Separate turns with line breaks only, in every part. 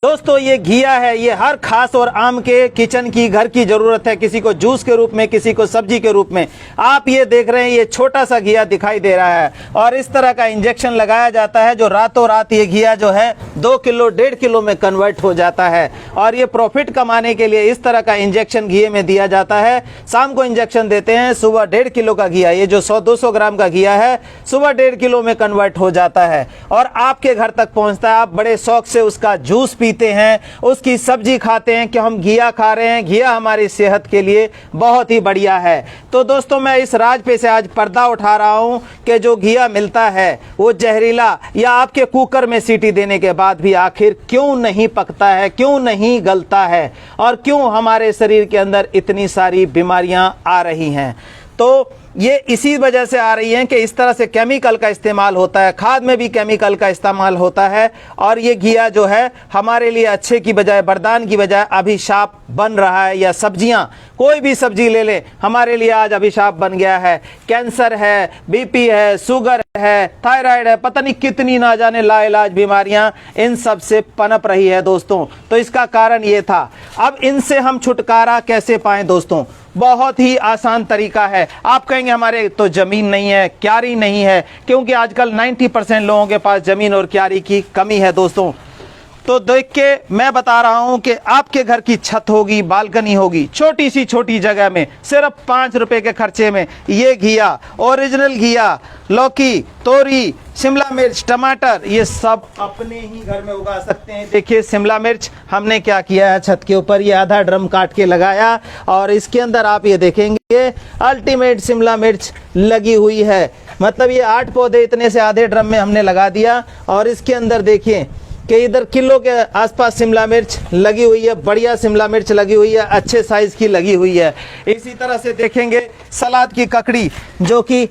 दोस्तों ये घिया है, ये हर खास और आम के किचन की घर की जरूरत है। किसी को जूस के रूप में, किसी को सब्जी के रूप में। आप ये देख रहे हैं, ये छोटा सा घिया दिखाई दे रहा है और इस तरह का इंजेक्शन लगाया जाता है जो रातों रात ये घिया जो है 2 किलो 1.5 किलो में कन्वर्ट हो जाता है। और ये प्रॉफिट कमाने के लिए इस तरह का इंजेक्शन घिये में दिया जाता है। शाम को इंजेक्शन देते हैं, सुबह 1.5 किलो का घिया, ये जो 100-200 ग्राम का घिया है, सुबह 1.5 किलो में कन्वर्ट हो जाता है और आपके घर तक पहुंचता है। आप बड़े शौक से उसका जूस पीते हैं, उसकी सब्जी खाते हैं कि हम घिया खा रहे हैं। घिया हमारी सेहत के लिए बहुत ही बढ़िया है। तो दोस्तों मैं इस राज पे से आज पर्दा उठा रहा हूं कि जो घिया मिलता है वो जहरीला या आपके कुकर में सीटी देने के बाद भी आखिर क्यों नहीं पकता है, क्यों नहीं गलता है और क्यों हमारे शरीर के अंदर इतनी सारी बीमारियां आ रही हैं। तो ये इसी वजह से आ रही हैं कि इस तरह से केमिकल का इस्तेमाल होता है, खाद में भी केमिकल का इस्तेमाल होता है और ये घिया जो है हमारे लिए अच्छे की बजाय, वरदान की बजाय अभिशाप बन रहा है। या सब्जियां, कोई भी सब्जी ले ले, हमारे लिए आज अभिशाप बन गया है। कैंसर है, बीपी है, शुगर है, थायराइड है, पता नहीं कितनी ना जाने लाइलाज बीमारियां इन सब से पनप रही है दोस्तों। तो इसका कारण ये था। अब इनसे हम छुटकारा कैसे पाएं दोस्तों? बहुत ही आसान तरीका है। आप कहेंगे हमारे तो जमीन नहीं है, क्यारी नहीं है, क्योंकि आजकल 90% लोगों के पास जमीन और क्यारी की कमी है दोस्तों। तो देख के मैं बता रहा हूं कि आपके घर की छत होगी, बालकनी होगी, छोटी सी छोटी जगह में सिर्फ 5 रुपए के खर्चे में ये घिया, ओरिजिनल घिया, लौकी, तोरी, शिमला मिर्च, टमाटर, ये सब अपने ही घर में उगा सकते हैं। देखिए शिमला मिर्च हमने क्या किया है, छत के ऊपर ये आधा ड्रम काट के लगाया और इसके अंदर आप ये देखेंगे अल्टीमेट शिमला मिर्च लगी हुई है। मतलब ये 8 पौधे इतने से आधे ड्रम में हमने लगा दिया और इसके अंदर देखिए कि इधर किलो के आसपास शिमला मिर्च लगी हुई है, बढ़िया शिमला मिर्च लगी हुई है, अच्छे साइज की लगी हुई है। इसी तरह से देखेंगे सलाद की ककड़ी जो कि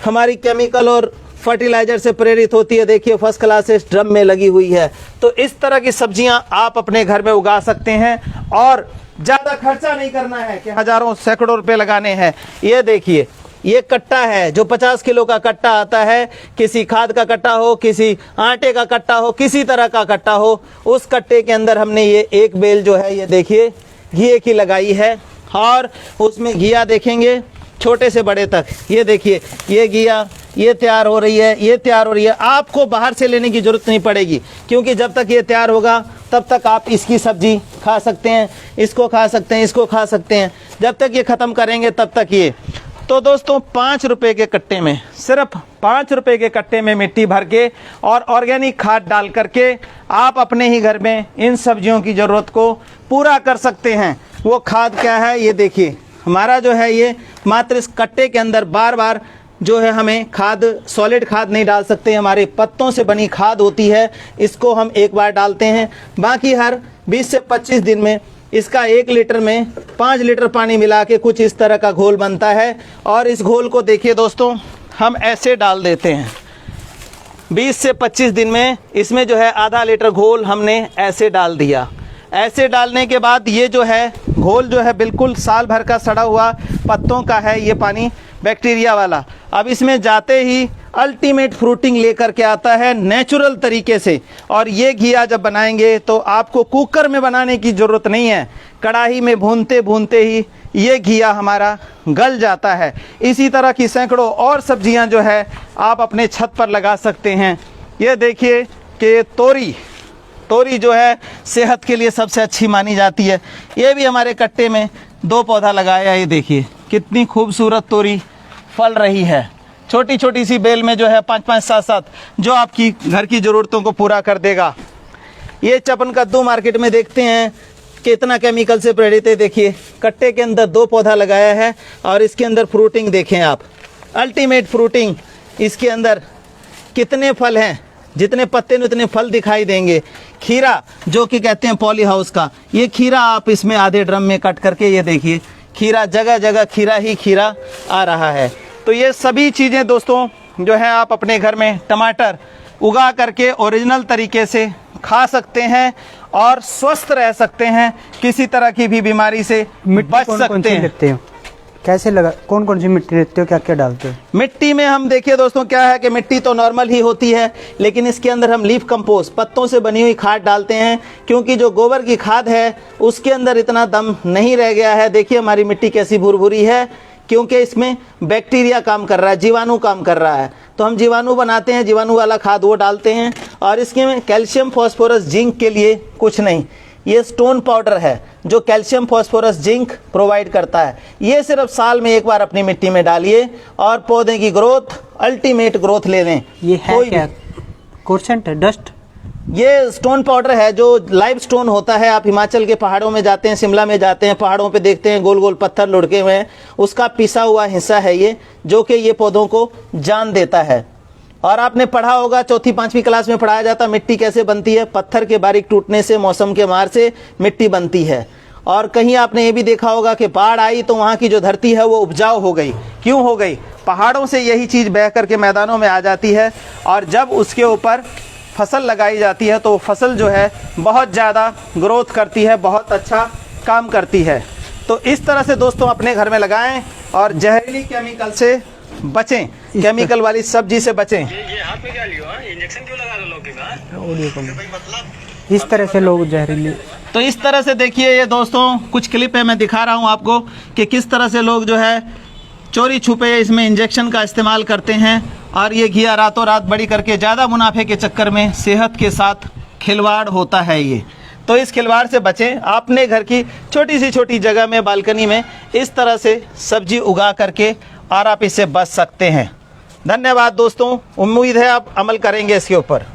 हमारी केमिकल और फर्टिलाइजर से प्रेरित होती है, देखिए फर्स्ट क्लास इस ड्रम में लगी हुई है। तो इस तरह की सब्जियां आप अपने घर में उगा सकते हैं और ज्यादा खर्चा नहीं करना है कि हजारों सैकड़ों रुपए लगाने हैं। ये देखिए ये कट्टा है जो 50 किलो का कट्टा आता है, किसी खाद का कट्टा हो, किसी आटे का कट्टा हो, किसी तरह का कट्टा हो, उस कट्टे के अंदर हमने ये एक बेल जो है ये देखिए घिये की लगाई है और उसमें घिया देखेंगे छोटे से बड़े तक। ये देखिए ये घिया ये तैयार हो रही है, ये तैयार हो रही है। आपको बाहर से लेने की जरूरत नहीं पड़ेगी क्योंकि जब तक ये तैयार होगा तब तक आप इसकी सब्जी खा सकते हैं, इसको खा सकते हैं, इसको खा सकते हैं। जब तक ये ख़त्म करेंगे तब तक ये। तो दोस्तों 5 रुपए के कट्टे में, सिर्फ 5 रुपए के कट्टे में मिट्टी भर के और ऑर्गेनिक खाद डाल करके आप अपने ही घर में इन सब्जियों की ज़रूरत को पूरा कर सकते हैं। वो खाद क्या है ये देखिए, हमारा जो है ये मात्र इस कट्टे के अंदर बार बार जो है हमें खाद, सॉलिड खाद नहीं डाल सकते, हमारे पत्तों से बनी खाद होती है, इसको हम एक बार डालते हैं। बाकी हर 20 से 25 दिन में इसका 1 लीटर में 5 लीटर पानी मिला के कुछ इस तरह का घोल बनता है और इस घोल को देखिए दोस्तों हम ऐसे डाल देते हैं। 20 से 25 दिन में इसमें जो है आधा लीटर घोल हमने ऐसे डाल दिया। ऐसे डालने के बाद ये जो है घोल जो है बिल्कुल साल भर का सड़ा हुआ पत्तों का है ये पानी, बैक्टीरिया वाला। अब इसमें जाते ही अल्टीमेट फ्रूटिंग लेकर के आता है नेचुरल तरीके से। और ये घिया जब बनाएंगे तो आपको कुकर में बनाने की ज़रूरत नहीं है, कढ़ाई में भूनते भूनते ही ये घिया हमारा गल जाता है। इसी तरह की सैकड़ों और सब्जियां जो है आप अपने छत पर लगा सकते हैं। ये देखिए कि तोरी जो है सेहत के लिए सबसे अच्छी मानी जाती है। ये भी हमारे कट्टे में 2 पौधा लगाया है। ये देखिए कितनी खूबसूरत तोरी फल रही है, छोटी छोटी सी बेल में जो है 5-5, 7-7 जो आपकी घर की ज़रूरतों को पूरा कर देगा। ये चपन कद्दू मार्केट में देखते हैं कितना केमिकल से प्रेरित है। देखिए कट्टे के अंदर 2 पौधा लगाया है और इसके अंदर फ्रूटिंग देखें आप, अल्टीमेट फ्रूटिंग। इसके अंदर कितने फल हैं, जितने पत्ते में उतने फल दिखाई देंगे। खीरा जो कि कहते हैं पॉली हाउस का, ये खीरा आप इसमें आधे ड्रम में कट करके ये देखिए खीरा, जगह जगह खीरा ही खीरा आ रहा है। तो ये सभी चीज़ें दोस्तों जो है आप अपने घर में टमाटर उगा करके ओरिजिनल तरीके से खा सकते हैं और स्वस्थ रह सकते हैं, किसी तरह की भी बीमारी से बच सकते हैं।
कैसे लगा, कौन कौन सी मिट्टी लेते हो, क्या क्या डालते हो?
मिट्टी में हम देखिए दोस्तों क्या है कि मिट्टी तो नॉर्मल ही होती है, लेकिन इसके अंदर हम लीफ कंपोस्ट पत्तों से बनी हुई खाद डालते हैं, क्योंकि जो गोबर की खाद है उसके अंदर इतना दम नहीं रह गया है। देखिए हमारी मिट्टी कैसी भुरभुरी है, क्योंकि इसमें बैक्टीरिया काम कर रहा है, जीवाणु काम कर रहा है। तो हम जीवाणु बनाते हैं, जीवाणु वाला खाद वो डालते हैं। और इसके में कैल्शियम फॉस्फोरस जिंक के लिए कुछ नहीं, ये स्टोन पाउडर है जो कैल्शियम फॉस्फोरस जिंक प्रोवाइड करता है। ये सिर्फ साल में एक बार अपनी मिट्टी में डालिए और पौधे की ग्रोथ अल्टीमेट ग्रोथ ले लें।
ये है क्या, कोरसेंट है, डस्ट?
ये स्टोन पाउडर है जो लाइव स्टोन होता है। आप हिमाचल के पहाड़ों में जाते हैं, शिमला में जाते हैं, पहाड़ों पे देखते हैं गोल गोल पत्थर लुढ़के हुए हैं, उसका पिसा हुआ हिस्सा है ये, जो कि ये पौधों को जान देता है। और आपने पढ़ा होगा, चौथी पांचवी क्लास में पढ़ाया जाता मिट्टी कैसे बनती है। पत्थर के बारीक टूटने से, मौसम के मार से मिट्टी बनती है। और कहीं आपने ये भी देखा होगा कि बाढ़ आई तो वहाँ की जो धरती है वो उपजाऊ हो गई। क्यों हो गई? पहाड़ों से यही चीज़ बह करके मैदानों में आ जाती है, और जब उसके ऊपर फसल लगाई जाती है तो वो फसल जो है बहुत ज़्यादा ग्रोथ करती है, बहुत अच्छा काम करती है। तो इस तरह से दोस्तों अपने घर में लगाएं और जहरीली केमिकल से बचें, केमिकल वाली सब्जी से बचें।
ये हाथ में क्या लियो, इंजेक्शन क्यों लगा रहे लोग के?
इस तरह से लोग जहरीली,
तो इस तरह से देखिए ये दोस्तों कुछ क्लिप है, मैं दिखा रहा हूँ आपको कि किस तरह से लोग जो है चोरी छुपे इसमें इंजेक्शन का इस्तेमाल करते हैं, और ये घिया रातों रात बड़ी करके ज़्यादा मुनाफे के चक्कर में सेहत के साथ खिलवाड़ होता है ये। तो इस खिलवाड़ से बचें। आपने घर की छोटी सी छोटी जगह में, बालकनी में इस तरह से सब्जी उगा करके और आप इससे बच सकते हैं। धन्यवाद दोस्तों, उम्मीद है आप अमल करेंगे इसके ऊपर।